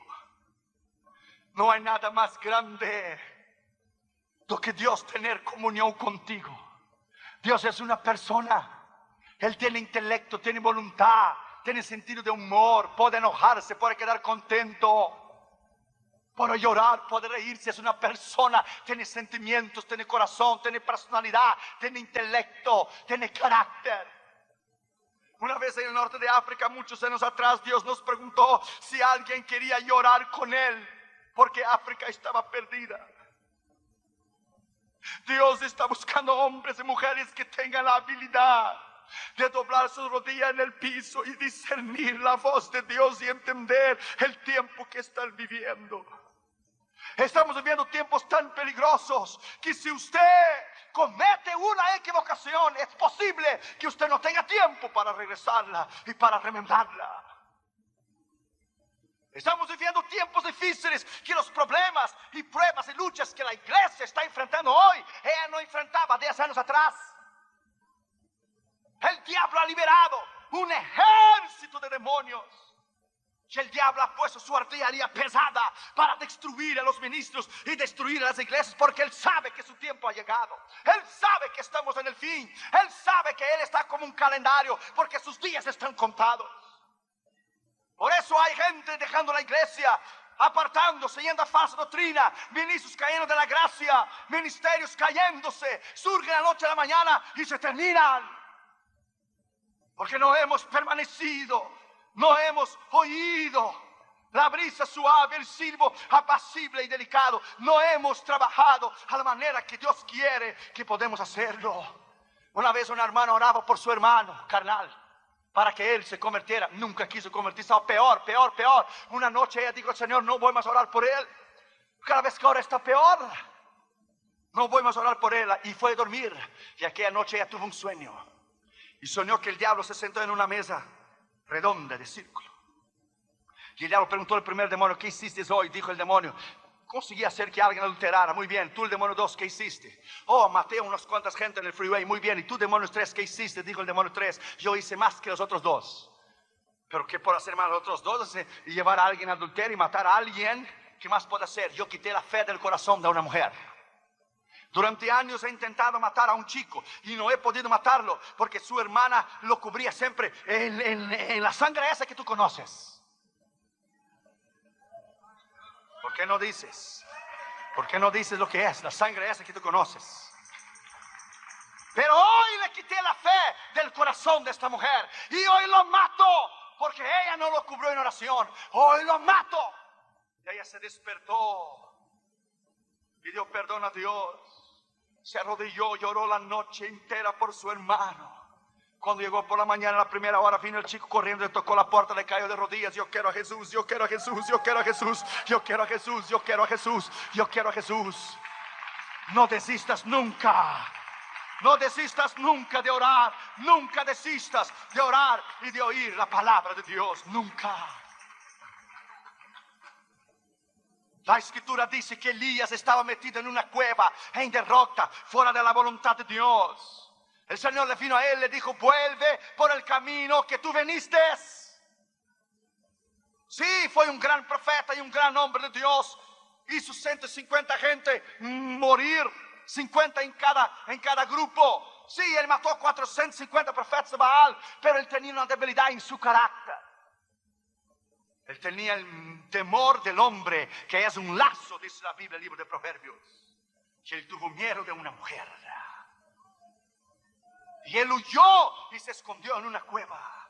Speaker 1: No hay nada más grande lo que Dios tener comunión contigo. Dios es una persona. Él tiene intelecto, tiene voluntad, tiene sentido de humor, puede enojarse, puede quedar contento, puede llorar, puede reírse. Es una persona, tiene sentimientos, tiene corazón, tiene personalidad, tiene intelecto, tiene carácter. Una vez en el norte de África, muchos años atrás, Dios nos preguntó si alguien quería llorar con Él, porque África estaba perdida. Dios está buscando hombres y mujeres que tengan la habilidad de doblar sus rodillas en el piso y discernir la voz de Dios y entender el tiempo que están viviendo. Estamos viviendo tiempos tan peligrosos que si usted comete una equivocación, es posible que usted no tenga tiempo para regresarla y para remendarla. Estamos viviendo tiempos difíciles, que los problemas y pruebas y luchas que la iglesia está enfrentando hoy, ella no enfrentaba 10 años atrás. El diablo ha liberado un ejército de demonios. Y el diablo ha puesto su artillería pesada para destruir a los ministros y destruir a las iglesias, porque él sabe que su tiempo ha llegado. Él sabe que estamos en el fin. Él sabe que él está como un calendario, porque sus días están contados. Por eso hay gente dejando la iglesia, apartándose, yendo a falsa doctrina, ministros cayendo de la gracia, ministerios cayéndose, surgen a la noche a la mañana y se terminan. Porque no hemos permanecido, no hemos oído la brisa suave, el silbo apacible y delicado. No hemos trabajado a la manera que Dios quiere que podemos hacerlo. Una vez un hermano oraba por su hermano carnal para que él se convirtiera. Nunca quiso convertirse. Peor. Una noche ella dijo: Señor, no voy más a orar por él. Cada vez que ahora está peor. No voy más a orar por él. Y fue a dormir. Y aquella noche ella tuvo un sueño. Y soñó que el diablo se sentó en una mesa redonda de círculo. Y el diablo preguntó al primer demonio: ¿qué hiciste hoy? Dijo el demonio: conseguí hacer que alguien adulterara. Muy bien. Tú, el demonio 2, ¿qué hiciste? Oh, maté a unas cuantas gente en el freeway. Muy bien. Y tú, demonio 3, ¿qué hiciste? Dijo el demonio 3: yo hice más que los otros dos. Pero ¿qué puedo hacer más los otros dos? Y llevar a alguien a adulterio y matar a alguien. ¿Qué más puedo hacer? Yo quité la fe del corazón de una mujer. Durante años he intentado matar a un chico y no he podido matarlo porque su hermana lo cubría siempre en la sangre esa que tú conoces. ¿Por qué no dices? ¿Por qué no dices lo que es la sangre esa que tú conoces? Pero hoy le quité la fe del corazón de esta mujer y hoy lo mato porque ella no lo cubrió en oración. Hoy lo mato. Y ella se despertó, pidió perdón a Dios, se arrodilló, lloró la noche entera por su hermano. Cuando llegó por la mañana, a la primera hora, vino el chico corriendo, le tocó la puerta, le cayó de rodillas: yo quiero a Jesús, yo quiero a Jesús, yo quiero a Jesús, yo quiero a Jesús, yo quiero a Jesús, yo quiero a Jesús. No desistas nunca. No desistas nunca de orar. Nunca desistas de orar y de oír la palabra de Dios. Nunca. La escritura dice que Elías estaba metido en una cueva en derrota, fuera de la voluntad de Dios. El Señor le vino a él, le dijo: vuelve por el camino que tú veniste. Sí, fue un gran profeta y un gran hombre de Dios. Hizo 150 gente morir, 50 en cada grupo. Sí, él mató 450 profetas de Baal, pero él tenía una debilidad en su carácter. Él tenía el temor del hombre, que es un lazo, dice la Biblia, el libro de Proverbios. Que él tuvo miedo de una mujer. Y él huyó y se escondió en una cueva.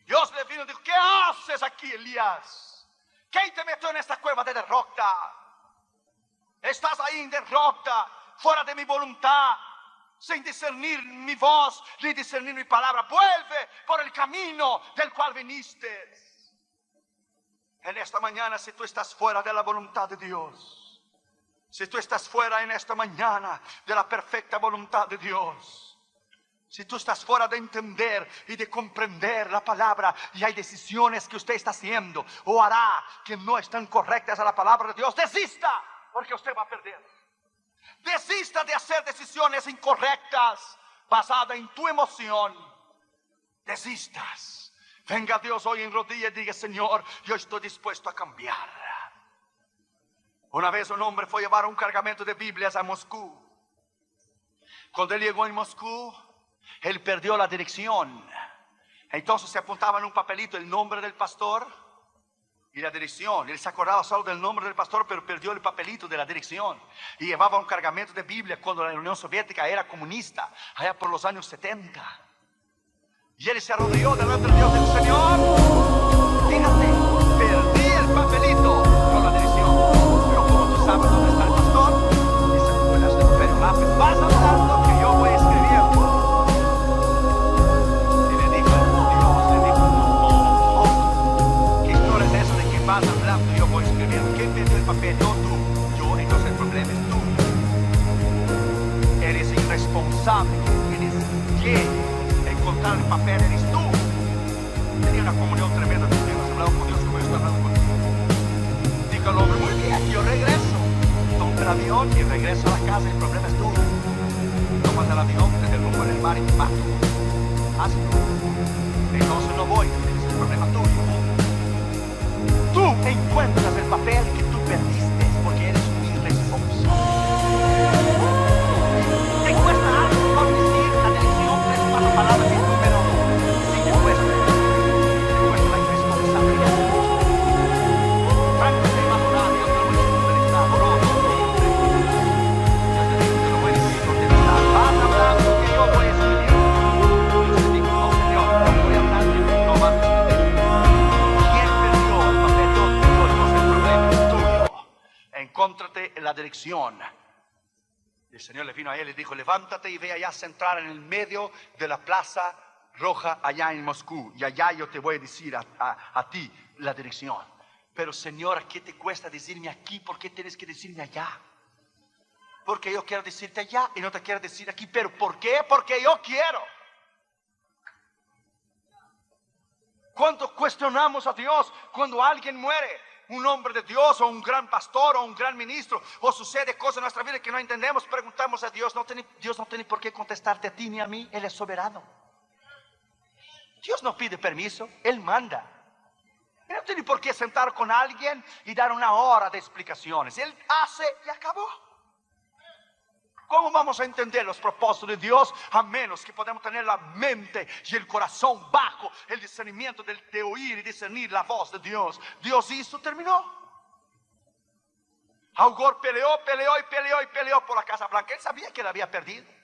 Speaker 1: Dios le vino y dijo: ¿qué haces aquí, Elías? ¿Quién te metió en esta cueva de derrota? Estás ahí en derrota, fuera de mi voluntad, sin discernir mi voz, ni discernir mi palabra. Vuelve por el camino del cual viniste. En esta mañana, si tú estás fuera de la voluntad de Dios, si tú estás fuera en esta mañana de la perfecta voluntad de Dios, si tú estás fuera de entender y de comprender la palabra, y hay decisiones que usted está haciendo o hará que no están correctas a la palabra de Dios, desista, porque usted va a perder. Desista de hacer decisiones incorrectas basadas en tu emoción. Desistas. Venga Dios hoy en rodillas y diga: Señor, yo estoy dispuesto a cambiar. Una vez un hombre fue a llevar un cargamento de Biblias a Moscú. Cuando él llegó en Moscú, él perdió la dirección. Entonces se apuntaba en un papelito el nombre del pastor y la dirección. Él se acordaba solo del nombre del pastor, pero perdió el papelito de la dirección. Y llevaba un cargamento de Biblia cuando la Unión Soviética era comunista, allá por los años 70. Y él se arrodilló delante de Dios y dijo: Señor, fíjate, perdí el papelito con la dirección. Pero como tú sabes dónde está el pastor, dice: puedes recuperar el lápiz, vas hablando que yo voy a escribir. Y le dijo, Dios le dijo: no, ¿qué historia es eso de que vas hablando y yo voy a escribir? ¿Quién perdió el papel? No tú. Yo, entonces el problema es tú. Eres irresponsable, tienes que encontrar el papel, eres tú. Tenía una comunión tremenda con Dios, hablaba con Dios como yo estoy hablando contigo. Dijo el hombre: muy bien, yo regreso. Tomo el avión y regreso a la casa. El problema es tuyo. Tomas el avión, te derrumbo en el mar y te mato. Hazlo. Entonces no voy, es el problema tuyo. Tú encuentras el papel que tú perdiste porque eres un irresponsable. ¿Te cuesta algo por decir la dirección 3 o 4 palabras y el número? Sí, te cuesta la irresponsabilidad. Francamente, madurado, yo te lo voy a decir con el Estado. No, yo te lo voy a decir con el Estado. Vas hablando que yo voy a escribir. Yo te digo: no, Señor, no voy a hablar de mí, no vas a escribir. ¿Quién perdió el papel? Yo, entonces el problema es tuyo. Encóntrate en la dirección. El Señor le vino a él y dijo: levántate y ve allá a centrar en el medio de la plaza roja allá en Moscú. Y allá yo te voy a decir a ti la dirección. Pero Señor, ¿qué te cuesta decirme aquí? ¿Por qué tienes que decirme allá? Porque yo quiero decirte allá y no te quiero decir aquí. ¿Pero por qué? Porque yo quiero. Cuando cuestionamos a Dios, cuando alguien muere, un hombre de Dios o un gran pastor o un gran ministro, o sucede cosas en nuestra vida que no entendemos, preguntamos a Dios. Dios no tiene por qué contestarte a ti ni a mí. Él es soberano. Dios no pide permiso, Él manda. Él no tiene por qué sentar con alguien y dar una hora de explicaciones. Él hace y acabó. ¿Cómo vamos a entender los propósitos de Dios a menos que podamos tener la mente y el corazón bajo el discernimiento de oír y discernir la voz de Dios? Dios hizo, terminó. Al Gore peleó por la Casa Blanca. Él sabía que la había perdido.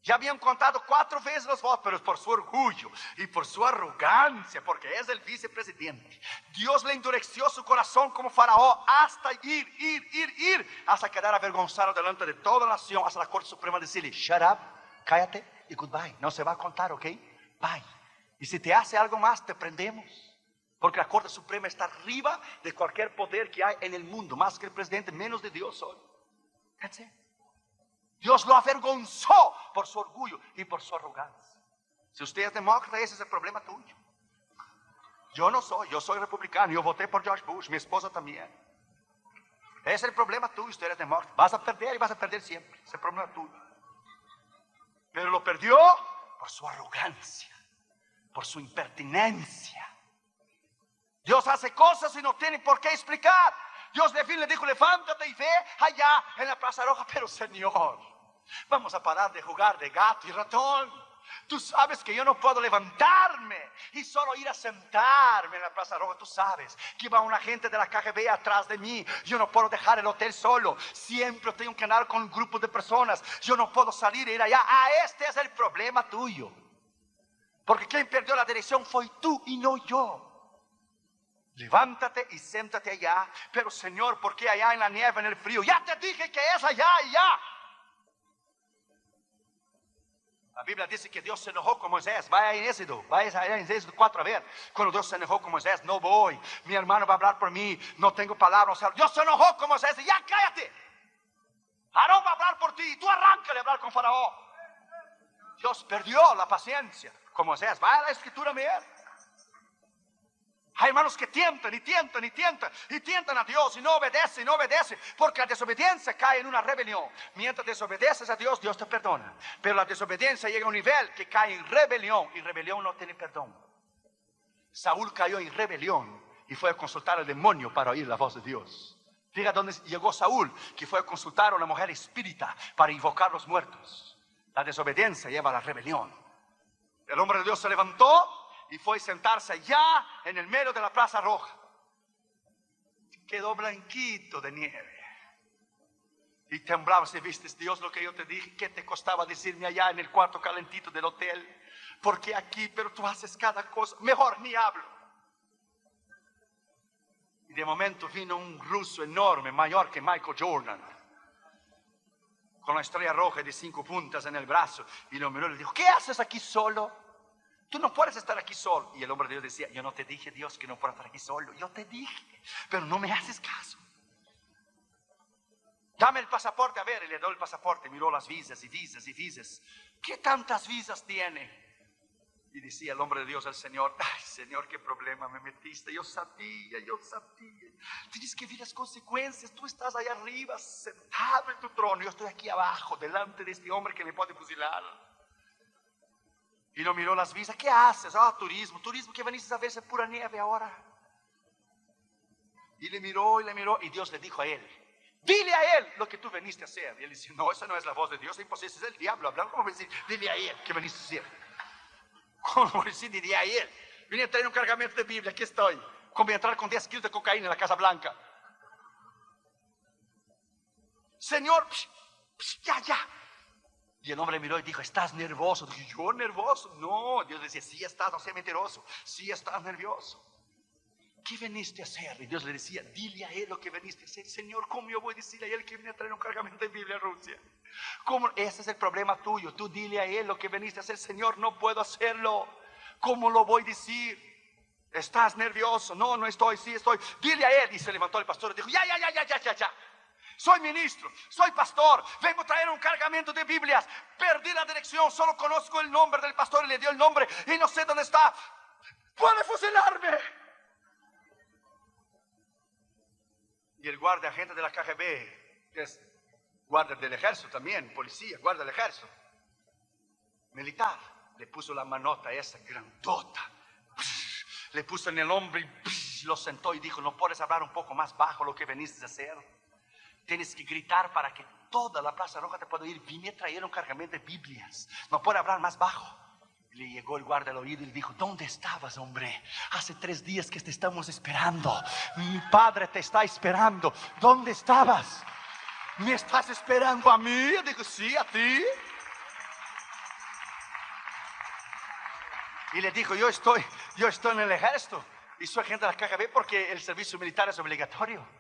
Speaker 1: Ya habían contado 4 veces los votos, pero por su orgullo y por su arrogancia, porque es el vicepresidente, Dios le endureció su corazón como faraón hasta ir, hasta quedar avergonzado delante de toda la nación, hasta la Corte Suprema decirle: shut up, cállate y goodbye. No se va a contar, ¿ok? Bye. Y si te hace algo más, te prendemos. Porque la Corte Suprema está arriba de cualquier poder que hay en el mundo, más que el presidente, menos de Dios hoy. That's it. Dios lo avergonzó por su orgullo y por su arrogancia. Si usted es demócrata, ese es el problema tuyo. Yo no soy, yo soy republicano. Yo voté por George Bush, mi esposa también. Ese es el problema tuyo, usted es demócrata. Vas a perder y vas a perder siempre. Ese es el problema tuyo. Pero lo perdió por su arrogancia, por su impertinencia. Dios hace cosas y no tiene por qué explicar. Dios le dijo: levántate y ve allá en la Plaza Roja. Pero Señor, Vamos a parar de jugar de gato y ratón. Tú sabes que yo no puedo levantarme y solo ir a sentarme en la Plaza Roja. Tú sabes que va una gente de la KGB atrás de mí. Yo no puedo dejar el hotel solo. Siempre tengo que andar con un grupo de personas. Yo no puedo salir e ir allá. Este es el problema tuyo. Porque quien perdió la dirección fue tú y no yo. Levántate y siéntate allá. Pero Señor, ¿por qué allá en la nieve, en el frío? Ya te dije que es allá y ya. La Biblia dice que Dios se enojó con Moisés. Vaya en Éxodo 4 a ver. Cuando Dios se enojó con Moisés, no voy. Mi hermano va a hablar por mí. No tengo palabras. Dios se enojó con Moisés. Ya cállate. Aarón va a hablar por ti. Tú arráncale a hablar con Faraón. Dios perdió la paciencia con Moisés. Vaya a la escritura a ver. Hay hermanos que tientan y tientan y tientan y tientan a Dios y no obedece y no obedece, porque la desobediencia cae en una rebelión. Mientras desobedeces a Dios, Dios te perdona, pero la desobediencia llega a un nivel que cae en rebelión, y rebelión no tiene perdón. Saúl cayó en rebelión y fue a consultar al demonio para oír la voz de Dios. Fíjate dónde llegó Saúl, que fue a consultar a una mujer espírita para invocar los muertos. La desobediencia lleva a la rebelión. El hombre de Dios se levantó y fue a sentarse allá en el medio de la Plaza Roja. Quedó blanquito de nieve. Y temblaba si viste, Dios, lo que yo te dije. ¿Qué te costaba decirme allá en el cuarto calentito del hotel? Porque aquí, pero tú haces cada cosa. Mejor ni hablo. Y de momento vino un ruso enorme, mayor que Michael Jordan, con la estrella roja de 5 puntas en el brazo. Y lo miró y le dijo: ¿qué haces aquí solo? Tú no puedes estar aquí solo. Y el hombre de Dios decía: yo no te dije, Dios, que no puedo estar aquí solo. Yo te dije, pero no me haces caso. Dame el pasaporte a ver. Y le doy el pasaporte. Miró las visas y visas y visas. ¿Qué tantas visas tiene? Y decía el hombre de Dios al Señor: ay, Señor, qué problema me metiste. Yo sabía. Tienes que ver las consecuencias. Tú estás allá arriba sentado en tu trono. Yo estoy aquí abajo delante de este hombre que me puede fusilar. Y no miró las visas. ¿Qué haces? Turismo que veniste a verse pura nieve ahora. Y le miró y Dios le dijo a él: dile a él lo que tú veniste a hacer. Y él dice: no, esa no es la voz de Dios, es imposible, es el diablo hablando. ¿Cómo decir? Dile a él que veniste a hacer. ¿Cómo decir? Dile a él. Vine a traer un cargamento de Biblia, aquí estoy. Como voy a entrar con 10 kilos de cocaína en la Casa Blanca. Señor, ya. Y el hombre miró y dijo: ¿estás nervioso? Dije: ¿yo nervioso? No. Dios decía: sí estás, no seas mentiroso. Sí estás nervioso. ¿Qué veniste a hacer? Y Dios le decía: dile a él lo que veniste a hacer. Señor, ¿cómo yo voy a decirle a él que vine a traer un cargamento de Biblia a Rusia? ¿Cómo? Ese es el problema tuyo. Tú dile a él lo que veniste a hacer. Señor, no puedo hacerlo. ¿Cómo lo voy a decir? ¿Estás nervioso? No, no estoy, sí estoy. Dile a él. Y se levantó el pastor y dijo: ya. Soy ministro, soy pastor, vengo a traer un cargamento de Biblias. Perdí la dirección, solo conozco el nombre del pastor y le dio el nombre y no sé dónde está. ¡Puede fusilarme! Y el guardia agente de la KGB, que es guardia del ejército también, policía, guardia del ejército, militar, le puso la manota esa grandota, le puso en el hombro y lo sentó y dijo: ¿no puedes hablar un poco más bajo lo que veniste a hacer? Tienes que gritar para que toda la Plaza Roja te pueda oír. Vine a traer un cargamento de Biblias. No puede hablar más bajo. Y le llegó el guardia al oído y le dijo: ¿dónde estabas, hombre? Hace 3 días que te estamos esperando. Mi padre te está esperando. ¿Dónde estabas? ¿Me estás esperando a mí? Yo digo: sí, a ti. Y le dijo: yo estoy en el ejército y soy agente de la KGB porque el servicio militar es obligatorio.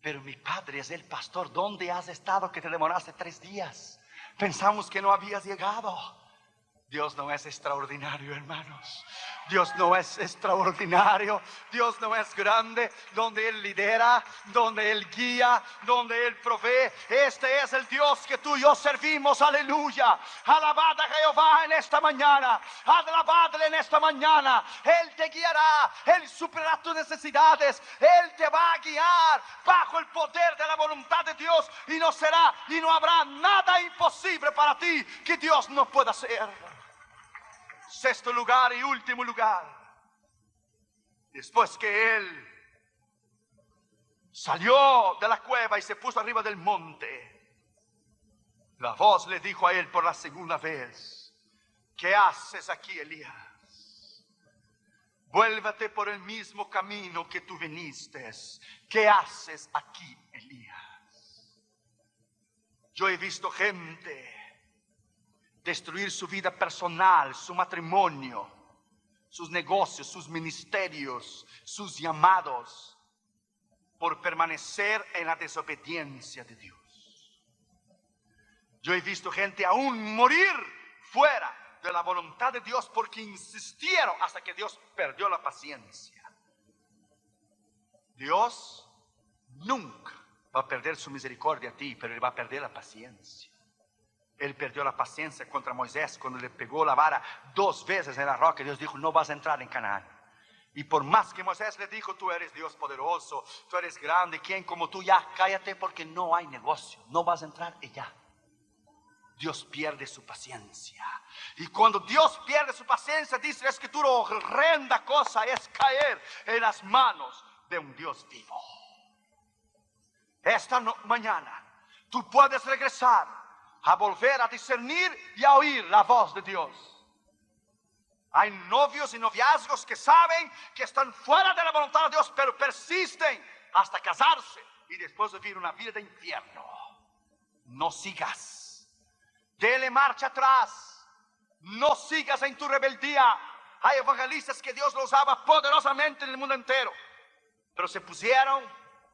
Speaker 1: Pero mi padre es el pastor. ¿Dónde has estado que te demoraste 3 días? Pensamos que no habías llegado. Dios no es extraordinario, hermanos. Dios no es extraordinario. Dios no es grande. Donde Él lidera, donde Él guía, donde Él provee. Este es el Dios que tú y yo servimos. Aleluya. Alabad a Jehová en esta mañana. Alabadle en esta mañana. Él te guiará. Él superará tus necesidades. Él te va a guiar bajo el poder de la voluntad de Dios. Y no será y no habrá nada imposible para ti que Dios no pueda hacer. 6º lugar y último lugar. Después que él salió de la cueva y se puso arriba del monte, La voz le dijo a él por la segunda vez: ¿qué haces aquí, Elías? Vuélvete por el mismo camino que tú viniste. ¿Qué haces aquí, Elías? Yo he visto gente destruir su vida personal, su matrimonio, sus negocios, sus ministerios, sus llamados, por permanecer en la desobediencia de Dios. Yo he visto gente aún morir fuera de la voluntad de Dios porque insistieron hasta que Dios perdió la paciencia. Dios nunca va a perder su misericordia a ti, pero Él va a perder la paciencia. Él perdió la paciencia contra Moisés cuando le pegó la vara 2 veces en la roca. Dios dijo: no vas a entrar en Canaán. Y por más que Moisés le dijo: tú eres Dios poderoso, tú eres grande, ¿quién como tú? Ya cállate, porque no hay negocio, no vas a entrar y ya. Dios pierde su paciencia. Y cuando Dios pierde su paciencia, dice la Escritura, horrenda cosa es caer en las manos de un Dios vivo. Esta mañana tú puedes regresar a volver a discernir y a oír la voz de Dios. Hay novios y noviazgos que saben que están fuera de la voluntad de Dios, pero persisten hasta casarse y después vivir una vida de infierno. No sigas. Dele marcha atrás. No sigas en tu rebeldía. Hay evangelistas que Dios los usaba poderosamente en el mundo entero, pero se pusieron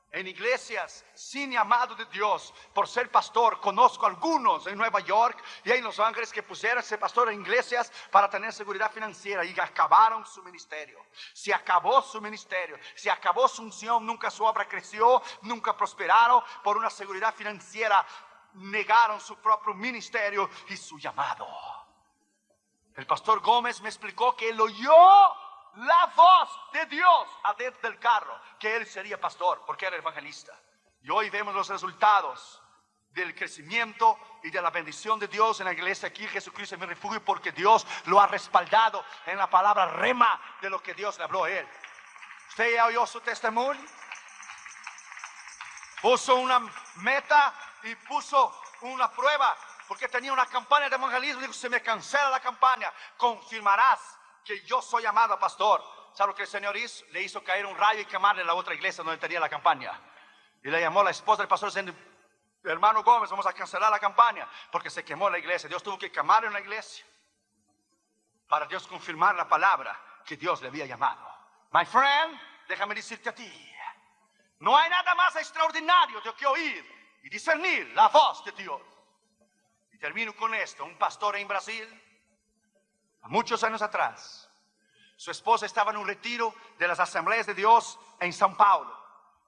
Speaker 1: en iglesias sin llamado de Dios por ser pastor. Conozco algunos en Nueva York y en Los Ángeles que pusieron ese pastor en iglesias para tener seguridad financiera y acabaron su ministerio. Se acabó su ministerio, se acabó su unción, nunca su obra creció, nunca prosperaron por una seguridad financiera. Negaron su propio ministerio y su llamado. El pastor Gómez me explicó que él oyó la voz de Dios adentro del carro, que él sería pastor porque era evangelista. Y hoy vemos los resultados del crecimiento y de la bendición de Dios en la iglesia aquí. Jesucristo es mi refugio, porque Dios lo ha respaldado en la palabra rema de lo que Dios le habló a él. ¿Usted ya oyó su testimonio? Puso una meta y puso una prueba, porque tenía una campaña de evangelismo. Dijo: se me cancela la campaña, confirmarás que yo soy llamado a pastor. ¿Sabe lo que el Señor hizo? Le hizo caer un rayo y quemarle la otra iglesia donde tenía la campaña. Y le llamó a la esposa del pastor diciendo: hermano Gómez, vamos a cancelar la campaña, porque se quemó la iglesia. Dios tuvo que quemar en la iglesia para Dios confirmar la palabra que Dios le había llamado. My friend, déjame decirte a ti, no hay nada más extraordinario de que oír y discernir la voz de Dios. Y termino con esto. Un pastor en Brasil, muchos años atrás, su esposa estaba en un retiro de las Asambleas de Dios en São Paulo,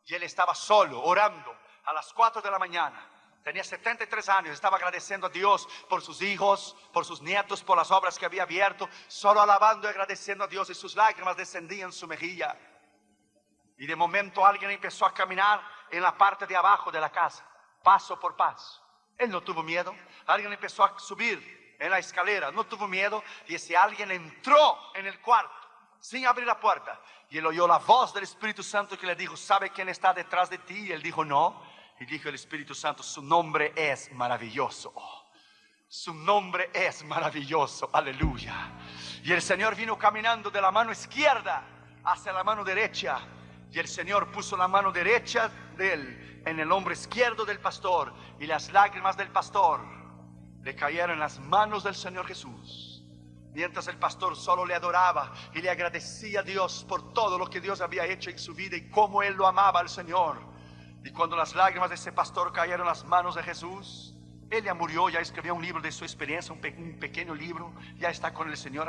Speaker 1: y él estaba solo orando a las 4 de la mañana. Tenía 73 años, estaba agradeciendo a Dios por sus hijos, por sus nietos, por las obras que había abierto, solo alabando y agradeciendo a Dios, y sus lágrimas descendían su mejilla. Y de momento alguien empezó a caminar en la parte de abajo de la casa, paso por paso. Él no tuvo miedo. Alguien empezó a subir en la escalera, no tuvo miedo. Y ese alguien entró en el cuarto sin abrir la puerta. Y él oyó la voz del Espíritu Santo que le dijo: ¿sabe quién está detrás de ti? Y él dijo: no. Y dijo el Espíritu Santo: su nombre es maravilloso. Su nombre es maravilloso. Aleluya. Y el Señor vino caminando de la mano izquierda hacia la mano derecha. Y el Señor puso la mano derecha de él en el hombro izquierdo del pastor, y las lágrimas del pastor le cayeron en las manos del Señor Jesús. Mientras el pastor solo le adoraba y le agradecía a Dios por todo lo que Dios había hecho en su vida y cómo él lo amaba al Señor. Y cuando las lágrimas de ese pastor cayeron en las manos de Jesús, él ya murió, ya escribió un libro de su experiencia, un pequeño libro, ya está con el Señor.